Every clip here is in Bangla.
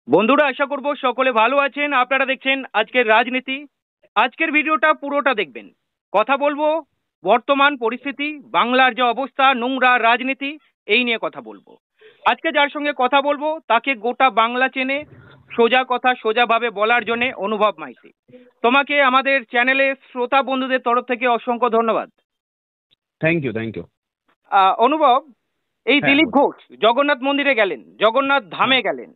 বন্ধুরা, আশা করব সকলে ভালো আছেন। আপনারা দেখছেন আজকের রাজনীতি। আজকের ভিডিওটা পুরোটা দেখবেন। কথা বলবো বর্তমান পরিস্থিতি, বাংলার যে অবস্থা, নোংরা রাজনীতি, এই নিয়ে কথা বলবো। আজকে যার সঙ্গে কথা বলবো তাকে গোটা বাংলা চেনে। সোজা কথা সোজাভাবে বলার জন্য অনুভব মাইতি। তোমাকে আমাদের চ্যানেলে শ্রোতা বন্ধুদের তরফ থেকে অসংখ্য ধন্যবাদ। Thank you, thank you. অনুভব, এই হ্যাঁ, দিলীপ বলুন। ঘোষ জগন্নাথ মন্দিরে গেলেন, জগন্নাথ হ্যাঁ, ধামে গেলেন।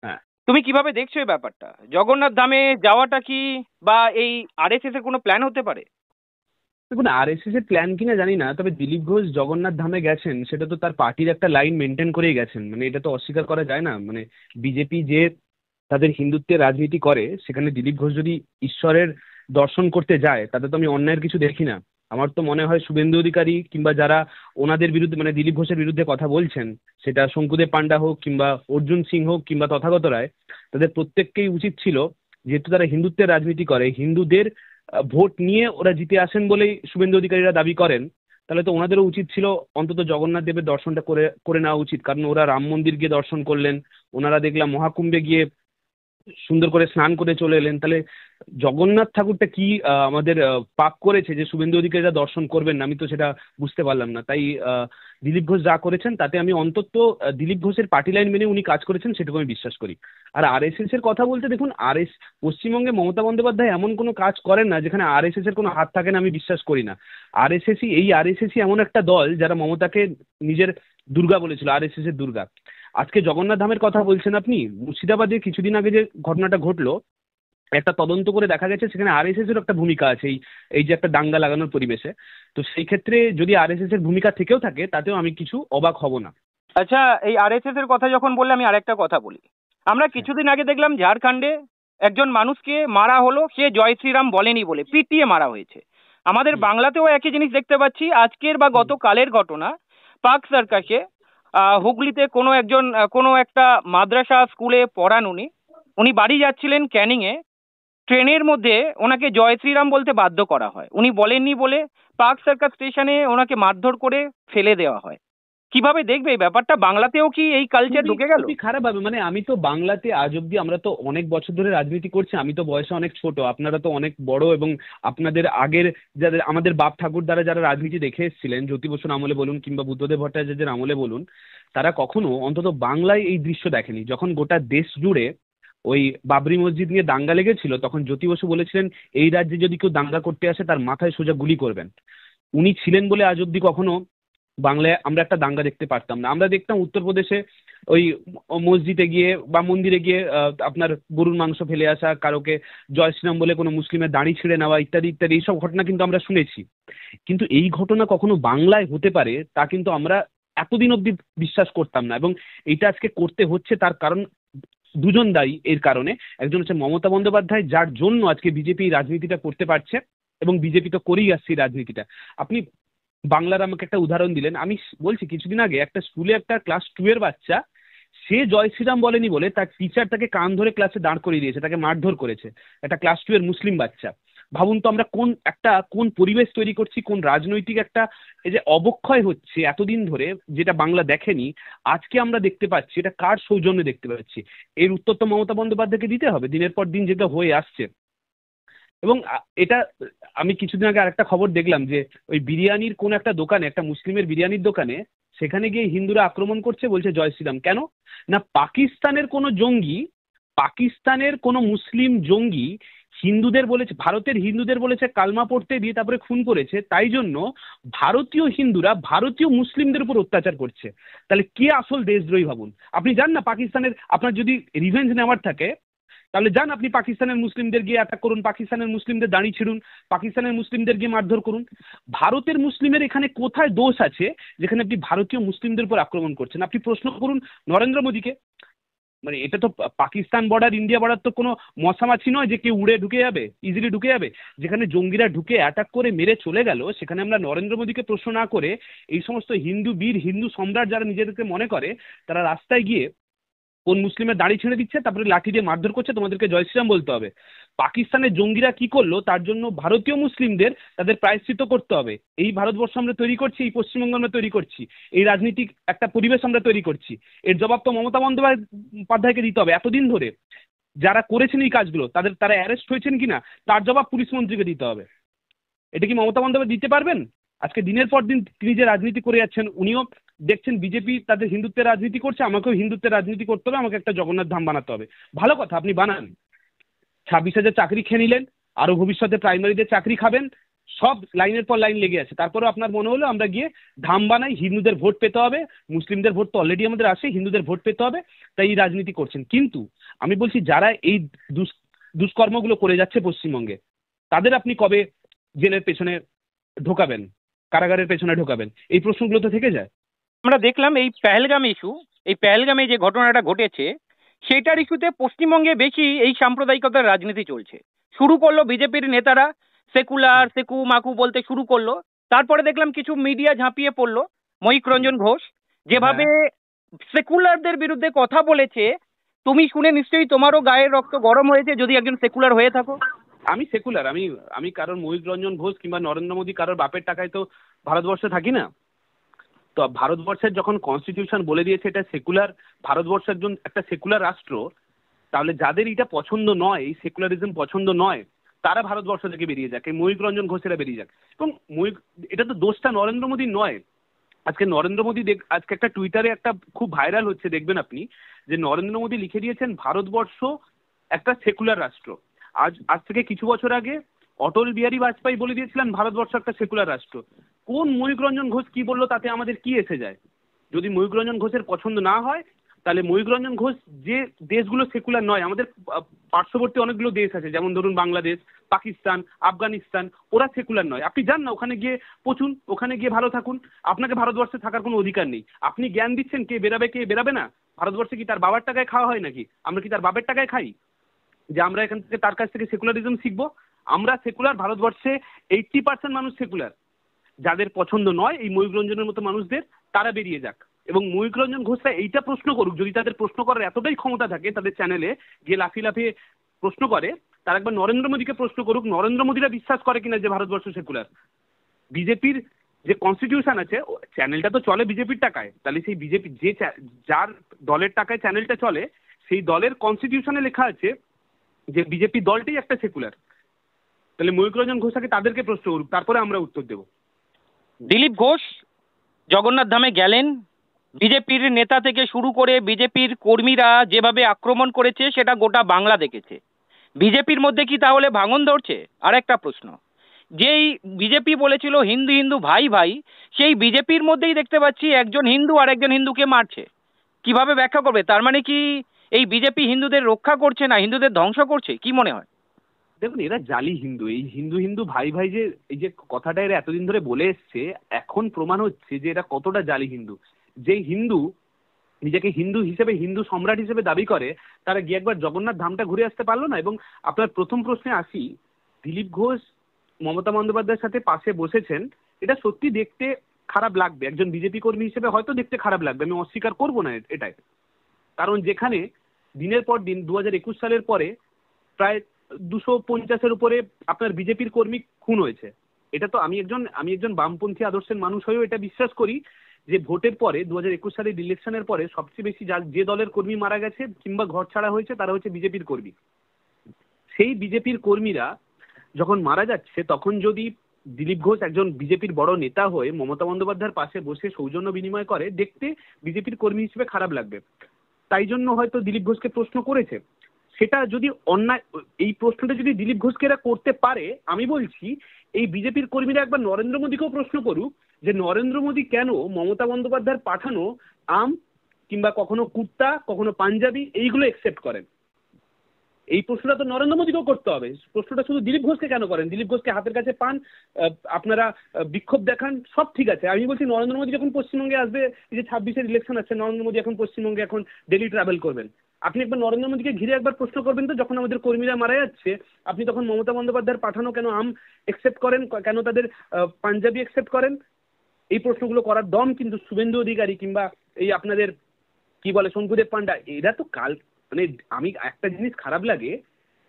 হ্যাঁ। তুমি কিভাবে দেখছো এই ব্যাপারটা? জগন্নাথ ধামে যাওয়াটা কি বা এই আরএসএস এর কোনো প্ল্যান হতে পারে? দেখুন, আরএসএস এর প্ল্যান কিনা জানি না, তবে দিলীপ ঘোষ জগন্নাথ ধামে গেছেন সেটা তো তার পার্টির একটা লাইন মেনটেন করেই গেছেন, মানে এটা তো অস্বীকার করা যায় না। মানে বিজেপি যে তাদের হিন্দুত্বের রাজনীতি করে, সেখানে দিলীপ ঘোষ যদি ঈশ্বরের দর্শন করতে যায় তাতে তো আমি অন্যায়ের কিছু দেখি না। আমার তো মনে হয় শুভেন্দু অধিকারী কিংবা যারা ওনাদের বিরুদ্ধে মানে দিলীপ ঘোষের বিরুদ্ধে কথা বলছেন, সেটা শঙ্কুদেব পান্ডা হোক কিংবা অর্জুন সিং হোক কিংবা তথাগত রায়, তাদের প্রত্যেককেই উচিত ছিল, যেহেতু তারা হিন্দুত্বের রাজনীতি করে, হিন্দুদের ভোট নিয়ে ওরা জিতে আসেন বলেই শুভেন্দু অধিকারীরা দাবি করেন, তাহলে তো ওনাদেরও উচিত ছিল অন্তত জগন্নাথ দেবের দর্শনটা করে করে নেওয়া উচিত। কারণ ওরা রাম মন্দির গিয়ে দর্শন করলেন, ওনারা দেখলাম মহাকুম্ভে গিয়ে সুন্দর করে স্নান করে চলে এলেন। তাহলে জগন্নাথ ঠাকুরটা কি আমাদের পাপ করেছে যে শুভেন্দু অধিকারীরা দর্শন করবেন না? আমি তো সেটা বুঝতে পারলাম না। তাই দিলীপ ঘোষ যা করেছেন তাতে আমি অন্তত দিলীপ ঘোষের পার্টি লাইন মেনে উনি কাজ করেছেন সেটুকু আমি বিশ্বাস করি। আর আরএসএস এর কথা বলতে, দেখুন, পশ্চিমবঙ্গে মমতা বন্দ্যোপাধ্যায় এমন কোনো কাজ করেন না যেখানে আরএসএস এর কোনো হাত থাকে না, আমি বিশ্বাস করি না। আরএসএসই এমন একটা দল যারা মমতাকে নিজের দুর্গা বলেছিল, আরএসএস এর দুর্গা। আজকে জগন্নাথ ধামের কথা বলছেন আপনি, মুর্শিদাবাদে কিছুদিন আগে যে ঘটনাটা ঘটলো, একটা তদন্ত করে দেখা গেছে সেখানে আরএসএস এর একটা ভূমিকা আছে এই এই যে একটা দাঙ্গা লাগানোর পরিবেশে। তো সেই ক্ষেত্রে যদি আরএসএস এর ভূমিকা থেকেও থাকে তাতেও আমি কিছু অবাক হব না। আচ্ছা, এই আরএসএস এর কথা যখন বললে আমি আরেকটা কথা বলি। আমরা হ্যাঁ। কিছুদিন আগে দেখলাম ঝাড়খণ্ডে একজন মানুষকে মারা হলো, সে জয় শ্রীরাম বলেনি বলে পিটিয়ে মারা হয়েছে। আমাদের হুম, বাংলাতেও একই জিনিস দেখতে পাচ্ছি। আজকের বা হুম, গতকালের ঘটনা, পার্ক সার্কাসে হুগলিতে কোনো একজন কোনো একটা মাদ্রাসা স্কুলে পড়ান উনি। উনি বাড়ি যাচ্ছিলেন ক্যানিং এ। ট্রেনের মধ্যে ওনাকে জয় শ্রীরাম বলতে বাধ্য করা হয়, উনি বলেননি বলে। পার্ক সার্কাস স্টেশনে ওনাকে মারধর করে ফেলে দেওয়া হয়। কিভাবে দেখবে এই ব্যাপারটা? বাংলাতেও কি এই কালচার খুবই ঢুকে গেল? খুবই খারাপ ভাবে। মানে আমি তো বাংলাতে আজ অব্দি, আমরা তো অনেক বছর ধরে রাজনীতি করছি, আমি তো বয়সে অনেক ছোট, আপনারা তো অনেক বড়, এবং আপনাদের আগের যাদের আমাদের বাপ ঠাকুর দ্বারা যারা রাজনীতি দেখে এসেছিলেন, জ্যোতি বসুর আমলে বলুন কিংবা বুদ্ধদেব ভট্টাচার্যের আমলে বলুন, তারা কখনো অন্তত বাংলায় এই দৃশ্য দেখেনি। যখন গোটা দেশ জুড়ে ওই বাবরি মসজিদ নিয়ে দাঙ্গা লেগেছিল, তখন জ্যোতি বসু বলেছিলেন এই রাজ্যে যদি কেউ দাঙ্গা করতে আসে তার মাথায় সোজা গুলি করবেন। উনি ছিলেন বলে আজ অব্দি কখনো বাংলায় আমরা একটা দাঙ্গা দেখতে পারতাম না। আমরা দেখতাম উত্তরপ্রদেশে ওই মসজিদে গিয়ে বা মন্দিরে গিয়ে আপনার গরুর মাংস ফেলে আসা, কারোকে জয় শ্রীরাম বলে কোনো মুসলিমের দাড়ি ছিঁড়ে নেওয়া ইত্যাদি ইত্যাদি, এইসব ঘটনা কিন্তু আমরা শুনেছি। কিন্তু এই ঘটনা কখনো বাংলায় হতে পারে তা কিন্তু আমরা এতদিন অব্দি বিশ্বাস করতাম না। এবং এটা আজকে করতে হচ্ছে, তার কারণ দুজন দায়ী এর কারণে। একজন হচ্ছে মমতা বন্দ্যোপাধ্যায়, যার জন্য আজকে বিজেপি রাজনীতিটা করতে পারছে, এবং বিজেপি তো করেই আসছে এই রাজনীতিটা। আপনি বাংলার আমাকে একটা উদাহরণ দিলেন, আমি বলছি কিছুদিন আগে একটা স্কুলে একটা ক্লাস 2 এর বাচ্চা, সে জয় শ্রীরাম বলেনি বলে তার টিচার তাকে কান ধরে ক্লাসে দাঁড় করিয়ে দিয়েছে, তাকে মারধর করেছে, একটা ক্লাস 2 এর মুসলিম বাচ্চা। ভাবুন তো আমরা কোন পরিবেশ তৈরি করছি, কোন রাজনৈতিক একটা এই যে অবক্ষয় হচ্ছে এতদিন ধরে, যেটা বাংলা দেখেনি, আজকে আমরা দেখতে পাচ্ছি। এটা কার সৌজন্যে দেখতে পাচ্ছি? এর উত্তর তো মমতা বন্দ্যোপাধ্যায়কে দিতে হবে, দিনের পর দিন যেটা হয়ে আসছে। এবং এটা আমি কিছুদিন আগে আরেকটা খবর দেখলাম যে ওই বিরিয়ানির কোন একটা দোকানে, একটা মুসলিমের বিরিয়ানির দোকানে, সেখানে গিয়ে হিন্দুরা আক্রমণ করছে, বলছে জয় শ্রীরাম। কেন? না, পাকিস্তানের কোনো মুসলিম জঙ্গি হিন্দুদের বলেছে, ভারতের হিন্দুদের বলেছে কালমা পড়তে দিয়ে তারপরে খুন করেছে, তাই জন্য ভারতীয় হিন্দুরা ভারতীয় মুসলিমদের উপর অত্যাচার করছে। তাহলে কে আসল দেশদ্রোহী ভাবুন। আপনি জান না, পাকিস্তানের, আপনার যদি রিভেঞ্জ নেওয়ার থাকে তাহলে যান আপনি পাকিস্তানের মুসলিমদের গিয়ে অ্যাটাক করুন, পাকিস্তানের মুসলিমদের দাঁড়ি ছিঁড়ুন, পাকিস্তানের মুসলিমদের গিয়ে মারধর করুন। ভারতের মুসলিমের এখানে কোথায় দোষ আছে যেখানে আপনি ভারতীয় মুসলিমদের উপর আক্রমণ করছেন? আপনি প্রশ্ন করুন নরেন্দ্র মোদীকে। মানে এটা তো পাকিস্তান বর্ডার ইন্ডিয়া বর্ডার তো কোনো মশামাছি নয় যে কেউ উড়ে ঢুকে যাবে, ইজিলি ঢুকে যাবে। যেখানে জঙ্গিরা ঢুকে অ্যাটাক করে মেরে চলে গেল, সেখানে আমরা নরেন্দ্র মোদীকে প্রশ্ন না করে এই সমস্ত হিন্দু বীর, হিন্দু সম্রাট যারা নিজেদেরকে মনে করে, তারা রাস্তায় গিয়ে কোন মুসলিমের দাড়ি ছেড়ে দিচ্ছে, তারপরে লাঠি দিয়ে মারধর করছে, তোমাদেরকে জয় শ্রীরাম বলতে হবে। পাকিস্তানের জঙ্গিরা কি করলো তার জন্য ভারতীয় মুসলিমদের তাদের প্রায়শ্চিত্ত করতে হবে। এই ভারতবর্ষ আমরা তৈরি করছি, এই পশ্চিমবঙ্গ আমরা তৈরি করছি, এই রাজনীতিক একটা পরিবেশ আমরা তৈরি করছি। এর জবাব তো মমতা বন্দ্যোপাধ্যায়কে দিতে হবে। এতদিন ধরে যারা করেছেন এই কাজগুলো তারা অ্যারেস্ট হয়েছেন কিনা তার জবাব পুলিশ মন্ত্রীকে দিতে হবে। এটা কি মমতা বন্দ্যোপাধ্যায় দিতে পারবেন? আজকে দিনের পর দিন তিনি যে রাজনীতি করে যাচ্ছেন, উনিও দেখছেন বিজেপি তাদের হিন্দুত্বের রাজনীতি করছে, আমাকেও হিন্দুত্বের রাজনীতি করতে হবে, আমাকে একটা জগন্নাথ ধাম বানাতে হবে। ভালো কথা, আপনি বানান। 26,000 চাকরি খেয়ে নিলেন, আরো ভবিষ্যতে প্রাইমারিতে চাকরি খাবেন, সব লাইনের পর লাইন লেগে আছে। তারপরেও আপনার মনে হলো আমরা গিয়ে ধাম বানাই, হিন্দুদের ভোট পেতে হবে, মুসলিমদের ভোট তো অলরেডি আমাদের আসে, হিন্দুদের ভোট পেতে হবে, তাই এই রাজনীতি করছেন। কিন্তু আমি বলছি যারা এই দুষ্কর্মগুলো করে যাচ্ছে পশ্চিমবঙ্গে, তাদের আপনি কবে জেলের পেছনে ঢোকাবেন, কারাগারের পেছনে ঢোকাবেন? এই প্রশ্নগুলো তো থেকে যায়। আমরা দেখলাম এই পেহেলগাম ইস্যু, এই পেহেলগামে যে ঘটনাটা ঘটেছে সেটার ইস্যুতে পশ্চিমবঙ্গে বেশি এই সাম্প্রদায়িকতার রাজনীতি চলছে। শুরু করলো বিজেপির নেতারা সেকুলার সেকু মাকু বলতে শুরু করলো, তারপরে দেখলাম কিছু মিডিয়া ঝাঁপিয়ে পড়লো। ময়ূক রঞ্জন ঘোষ যেভাবে সেকুলারদের বিরুদ্ধে কথা বলেছে, তুমি শুনে নিশ্চয়ই তোমারও গায়ের রক্ত গরম হয়েছে যদি একজন সেকুলার হয়ে থাকো। আমি সেকুলার, আমি কারোর ময়ূক রঞ্জন ঘোষ কিংবা নরেন্দ্র মোদী কারোর বাপের টাকায় তো ভারতবর্ষে থাকি না। তো ভারতবর্ষের যখন কনস্টিটিউশন বলে দিয়েছে এটা সেকুলার, ভারতবর্ষের জন্য একটা সেকুলার রাষ্ট্র, তাহলে যাদের এটা পছন্দ নয়, এই সেকুলারিজম পছন্দ নয়, তারা ভারতবর্ষ থেকে বেরিয়ে যাক, এই ময়ূক রঞ্জন ঘোষেরা বেরিয়ে যাক। এবং এটা তো দোষটা নরেন্দ্র মোদীর নয়। আজকে নরেন্দ্র মোদী আজকে একটা টুইটারে একটা খুব ভাইরাল হচ্ছে, দেখবেন আপনি, যে নরেন্দ্র মোদী লিখে দিয়েছেন ভারতবর্ষ একটা সেকুলার রাষ্ট্র। আজ থেকে কিছু বছর আগে অটল বিহারী বাজপেয়ী বলে দিয়েছিলেন ভারতবর্ষ একটা সেকুলার রাষ্ট্র। কোন ময়ূক রঞ্জন ঘোষ কি বললো তাতে আমাদের কি এসে যায়? যদি ময়ূক রঞ্জন ঘোষের পছন্দ না হয়, তাহলে ময়ূক রঞ্জন ঘোষ যে দেশগুলো সেকুলার নয়, আমাদের পার্শ্ববর্তী অনেকগুলো দেশ আছে, যেমন ধরুন বাংলাদেশ, পাকিস্তান, আফগানিস্তান, ওরা সেকুলার নয়। আপনি যান না ওখানে গিয়ে পচুন, ওখানে গিয়ে ভালো থাকুন, আপনাকে ভারতবর্ষে থাকার কোনো অধিকার নেই। আপনি জ্ঞান দিচ্ছেন কে বেরাবে কে বেরাবে না। ভারতবর্ষে কি তার বাবার টাকায় খাওয়া হয় নাকি? আমরা কি তার বাবার টাকায় খাই যে আমরা এখান থেকে তার কাছ থেকে সেকুলারিজম শিখবো? আমরা সেকুলার, ভারতবর্ষে 80% মানুষ সেকুলার। যাদের পছন্দ নয় এই ময়ূক রঞ্জনের মতো মানুষদের, তারা বেরিয়ে যাক। এবং ময়ূক রঞ্জন ঘোষরা এইটা প্রশ্ন করুক, যদি তাদের প্রশ্ন করার এতটাই ক্ষমতা থাকে, তাদের চ্যানেলে গিয়ে লাফিয়ে লাফিয়ে প্রশ্ন করে, তারা একবার নরেন্দ্র মোদীকে প্রশ্ন করুক, নরেন্দ্র মোদীরা বিশ্বাস করে কিনা যে ভারতবর্ষ সেকুলার। বিজেপির যে কনস্টিটিউশন আছে, চ্যানেলটা তো চলে বিজেপির টাকায়, তাহলে সেই বিজেপি যার দলের টাকায় চ্যানেলটা চলে, সেই দলের কনস্টিটিউশনে লেখা আছে যে বিজেপি দলটাই একটা সেকুলার। তাহলে ময়ূক রঞ্জন ঘোষাকে তাদেরকে প্রশ্ন করুক, তারপরে আমরা উত্তর দেবো। দিলীপ ঘোষ জগন্নাথ ধামে গেলেন, বিজেপির নেতা থেকে শুরু করে বিজেপির কর্মীরা যেভাবে আক্রমণ করেছে সেটা গোটা বাংলা দেখেছে। বিজেপির মধ্যে কি তাহলে ভাঙন ধরছে? আর একটা প্রশ্ন, যেই বিজেপি বলেছিল হিন্দু হিন্দু ভাই ভাই, সেই বিজেপির মধ্যেই দেখতে পাচ্ছি একজন হিন্দু আর একজন হিন্দুকে মারছে। কিভাবে ব্যাখ্যা করবে? তার মানে কি এই বিজেপি হিন্দুদের রক্ষা করছে না হিন্দুদের ধ্বংস করছে? কি মনে হয়? দেখুন, এরা জালি হিন্দু। এই হিন্দু হিন্দু ভাই ভাই যে এই যে কথাটা এরা এতদিন ধরে বলে এসছে, এখন প্রমাণ হচ্ছে যে এরা কতটা জালি হিন্দু। যে হিন্দু নিজেকে হিন্দু হিসেবে, হিন্দু সম্রাট হিসেবে দাবি করে, তারা গিয়ে একবার জগন্নাথ ধামটা ঘুরে আসতে পারলো না। এবং আপনার প্রথম প্রশ্নে আসি, দিলীপ ঘোষ মমতা বন্দ্যোপাধ্যায়ের সাথে পাশে বসেছেন, এটা সত্যি দেখতে খারাপ লাগবে। একজন বিজেপি কর্মী হিসেবে হয়তো দেখতে খারাপ লাগবে, আমি অস্বীকার করবো না এটাই। কারণ যেখানে দিনের পর দিন 2021 সালের পরে প্রায় 250-এর উপরে আপনার বিজেপির কর্মী খুন হয়েছে, এটা তো আমি একজন বামপন্থী আদর্শের মানুষ হয়েও এটা বিশ্বাস করি যে ভোটের পরে 2021 সালের ইলেকশনের পরে সবচেয়ে বেশি যে দলের কর্মী মারা গেছে কিংবা ঘর ছাড়া হয়েছে তারা হচ্ছে বিজেপির কর্মী। সেই বিজেপির কর্মীরা যখন মারা যাচ্ছে, তখন যদি দিলীপ ঘোষ একজন বিজেপির বড় নেতা হয়ে মমতা বন্দ্যোপাধ্যায়ের পাশে বসে সৌজন্য বিনিময় করে, দেখতে বিজেপির কর্মী হিসেবে খারাপ লাগবে। তাই জন্য হয়তো দিলীপ ঘোষকে প্রশ্ন করেছে। সেটা যদি অন্যায়, এই প্রশ্নটা যদি দিলীপ ঘোষকে এরা করতে পারে, আমি বলছি এই বিজেপির কর্মীরা একবার নরেন্দ্র মোদীকেও প্রশ্ন করুক যে নরেন্দ্র মোদী কেন মমতা বন্দ্যোপাধ্যায়ের পাঠানো আম কিংবা কখনো কুর্তা কখনো পাঞ্জাবি এইগুলো একসেপ্ট করেন। এই প্রশ্নটা তো নরেন্দ্র মোদীকেও করতে হবে। প্রশ্নটা শুধু দিলীপ ঘোষকে কেন করেন? দিলীপ ঘোষকে হাতের কাছে পান, আপনারা বিক্ষোভ দেখান, সব ঠিক আছে। আমি বলছি নরেন্দ্র মোদী যখন পশ্চিমবঙ্গে আসবে, এই যে 26-এর ইলেকশন আছে, নরেন্দ্র মোদী এখন পশ্চিমবঙ্গে এখন ডেলি ট্রাভেল করবেন, আপনি একবার নরেন্দ্র মোদীকে ঘিরে একবার প্রশ্ন করবেন তো, যখন আমাদের কর্মীরা মারা যাচ্ছে আপনি তখন মমতা বন্দ্যোপাধ্যায়ের পাঠানো কেন আম একসেপ্ট করেন, কেন তাদের পাঞ্জাবি একসেপ্ট করেন? এই প্রশ্নগুলো করার দম কিন্তু শুভেন্দু অধিকারী কিংবা এই আপনাদের কি বলে শঙ্কুদেব পান্ডা, এরা তো কাল মানে আমি একটা জিনিস খারাপ লাগে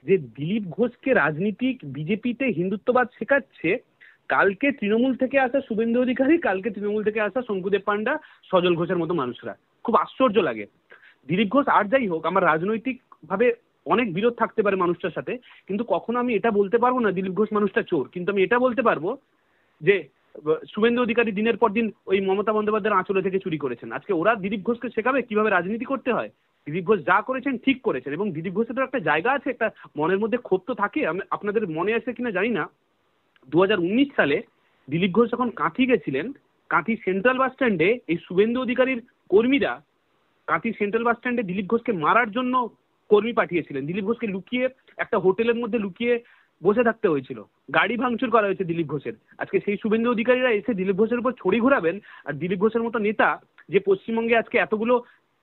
যে দিলীপ ঘোষকে রাজনীতিক বিজেপিতে হিন্দুত্ববাদ শেখাচ্ছে, কালকে তৃণমূল থেকে আসা শুভেন্দু অধিকারী, কালকে তৃণমূল থেকে আসা শঙ্কুদেব পান্ডা, সজল ঘোষের মতো মানুষরা। খুব আশ্চর্য লাগে। দিলীপ ঘোষ আর যাই হোক, আমার রাজনৈতিক ভাবে অনেক বিরোধ থাকতে পারে মানুষটার সাথে, কিন্তু কখনো আমি এটা বলতে পারবো না দিলীপ ঘোষ মানুষটা চোর। কিন্তু আমি এটা বলতে পারবো যে শুভেন্দু অধিকারী দিনের পর দিন ওই মমতা বন্দ্যোপাধ্যায়ের আঁচলে থেকে চুরি করেছেন। আজকে ওরা দিলীপ ঘোষকে শেখাবে কিভাবে রাজনীতি করতে হয়? দিলীপ ঘোষ যা করেছেন ঠিক করেছেন, এবং দিলীপ ঘোষের তো একটা জায়গা আছে, একটা মনের মধ্যে ক্ষোভ তো থাকে। আপনাদের মনে আছে কিনা জানি না, 2019 সালে দিলীপ ঘোষ যখন কাঁথি গেছিলেন, কাঁথি সেন্ট্রাল বাস স্ট্যান্ডে এই শুভেন্দু অধিকারীর কর্মীরা কাঁথি সেন্ট্রাল বাস স্ট্যান্ডে দিলীপ ঘোষকে মারার জন্য কর্মী পাঠিয়েছিলেন। দিলীপ ঘোষকে লুকিয়ে একটা হোটেলের মধ্যে লুকিয়ে বসে থাকতে হয়েছিল, গাড়ি ভাঙচুর করা হয়েছে দিলীপ ঘোষের। আজকে সেই শুভেন্দু অধিকারীরা এসে দিলীপ ঘোষের উপর ছড়ি ঘোরাবেন, আর দিলীপ ঘোষের মতো নেতা যে পশ্চিমবঙ্গে আজকে এতগুলো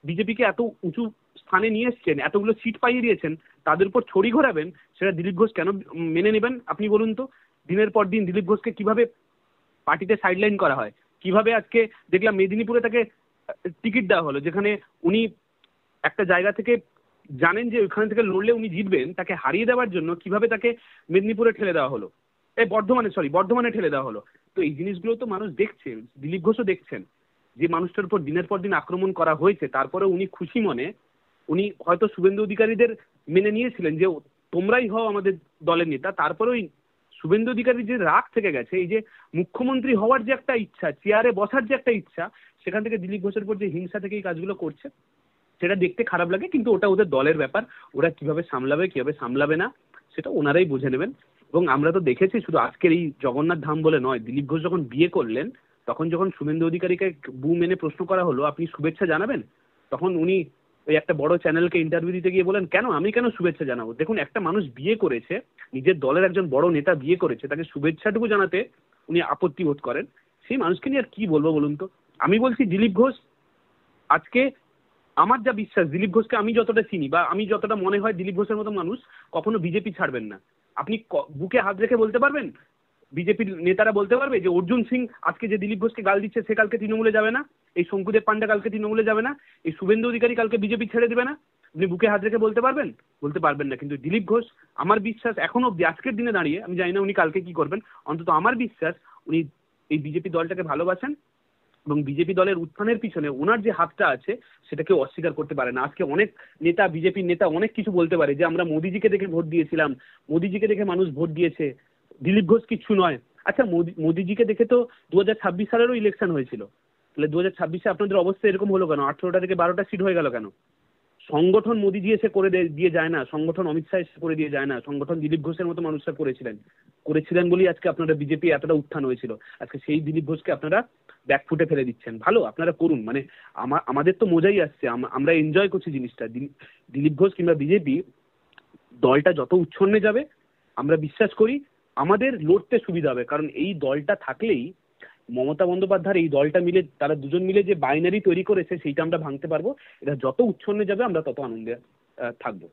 বিজেপিকে এত উঁচু স্থানে নিয়ে এসছেন, এতগুলো সিট পাইয়ে দিয়েছেন, তাদের উপর ছড়ি ঘোরাবেন, সেটা দিলীপ ঘোষ কেন মেনে নেবেন আপনি বলুন তো? দিনের পর দিন দিলীপ ঘোষকে কিভাবে পার্টিতে সাইডলাইন করা হয়, কিভাবে আজকে দেখলাম মেদিনীপুরে তাকে টিকিট দেওয়া হলো, যেখানে উনি একটা জায়গা থেকে জানেন যে ওইখান থেকে লড়লে উনি জিতবেন, তাকে হারিয়ে দেওয়ার জন্য কিভাবে তাকে মেদিনীপুরে ঠেলে দেওয়া হলো, এই বর্ধমানে ঠেলে দেওয়া হলো। তো এই জিনিসগুলো তো মানুষ দেখছে, দিলীপ ঘোষও দেখছেন যে মানুষটার উপর দিনের পর দিন আক্রমণ করা হয়েছে। তারপরে উনি খুশি মনে, উনি হয়তো শুভেন্দু অধিকারীদের মেনে নিয়েছিলেন যে তোমরাই হও আমাদের দলের নেতা, তারপরে ওই শুভেন্দু অধিকারী যে রাগ থেকে গেছে, এই যে মুখ্যমন্ত্রী হওয়ার যে একটা ইচ্ছা, চেয়ারে বসার যে একটা ইচ্ছা, সেখান থেকে দিলীপ ঘোষের উপর যে হিংসা থেকে এই কাজগুলো করছে, সেটা দেখতে খারাপ লাগে। কিন্তু ওটা ওদের দলের ব্যাপার, ওরা কিভাবে সামলাবে কিভাবে সামলাবে না সেটা ওনারাই বুঝে নেবেন। এবং আমরা তো দেখেছি শুধু আজকের এই জগন্নাথ ধাম বলে নয়, দিলীপ ঘোষ যখন বিয়ে করলেন, তখন যখন শুভেন্দু অধিকারীকে বু মেনে প্রশ্ন করা হলো আপনি শুভেচ্ছা জানাবেন, তখন উনি ওই একটা বড় চ্যানেলকে ইন্টারভিউ দিতে গিয়ে বলেন কেন, আমি কেন শুভেচ্ছা জানাবো? দেখুন, একটা মানুষ বিয়ে করেছে, নিজের দলের একজন বড় নেতা বিয়ে করেছে, তাকে শুভেচ্ছাটুকু জানাতে উনি আপত্তি বোধ করেন, সেই মানুষকে নিয়ে আর কি বলবো বলুন তো? আমি বলছি দিলীপ ঘোষ আজকে, আমার যা বিশ্বাস দিলীপ ঘোষকে আমি যতটা চিনি বা আমি যতটা মনে হয় দিলীপ ঘোষের মতো মানুষ কখনো বিজেপি ছাড়বেন না। আপনি বুকে হাত রেখে বলতে পারবেন, বিজেপির নেতারা বলতে পারবে যে অর্জুন সিং আজকে যে দিলীপ ঘোষকে গাল দিচ্ছে সে কালকে তৃণমূলে যাবে না, এই শঙ্কুদেব পান্ডা কালকে তৃণমূলে যাবে না, এই শুভেন্দু অধিকারী কালকে বিজেপি ছেড়ে দেবে না? আপনি বুকে হাত রেখে বলতে পারবেন? বলতে পারবেন না। কিন্তু দিলীপ ঘোষ, আমার বিশ্বাস এখনো অব্দি আজকের দিনে দাঁড়িয়ে, আমি জানি না উনি কালকে কি করবেন, অন্তত আমার বিশ্বাস উনি এই বিজেপি দলটাকে ভালোবাসেন, এবং বিজেপি দলের উত্থানের পিছনে ওনার যে হাতটা আছে সেটা কেউ অস্বীকার করতে পারে না। আজকে অনেক নেতা, বিজেপির নেতা অনেক কিছু বলতে পারে যে আমরা মোদিজিকে দেখে ভোট দিয়েছিলাম, মোদিজিকে দেখে মানুষ ভোট দিয়েছে, দিলীপ ঘোষ কিচ্ছু নয়। আচ্ছা, মোদিজিকে দেখে তো 2026 সালেরও ইলেকশন হয়েছিল, তাহলে 2026-এ আপনাদের অবস্থা এরকম হলো কেন? 18টা থেকে 12টা সিট হয়ে গেল কেন? সংগঠন মোদিজি এসে করে দিয়ে যায় না, সংগঠন অমিত শাহ এসে করে দিয়ে যায় না, সংগঠন দিলীপ ঘোষের মতো মানুষরা করেছিলেন বলেই আজকে আপনারা বিজেপি এতটা উত্থান হয়েছিল। আজকে সেই দিলীপ ঘোষকে আপনারা ব্যাকফুটে ফেলে দিচ্ছেন। ভালো, আপনারা করুন, মানে আমাদের তো মজাই আসছে, আমরা এনজয় করছি জিনিসটা। দিলীপ ঘোষ কিংবা বিজেপি দলটা যত উচ্ছন্নে যাবে, আমরা বিশ্বাস করি আমাদের লড়তে সুবিধা হবে। কারণ এই দলটা থাকলেই মমতা বন্দ্যোপাধ্যায়ের এই দলটা মিলে, তারা দুজন মিলে যে বাইনারি তৈরি করেছে সেইটা আমরা ভাঙতে পারবো। এটা যত উচ্ছন্নে যাবে আমরা তত আনন্দে থাকবো।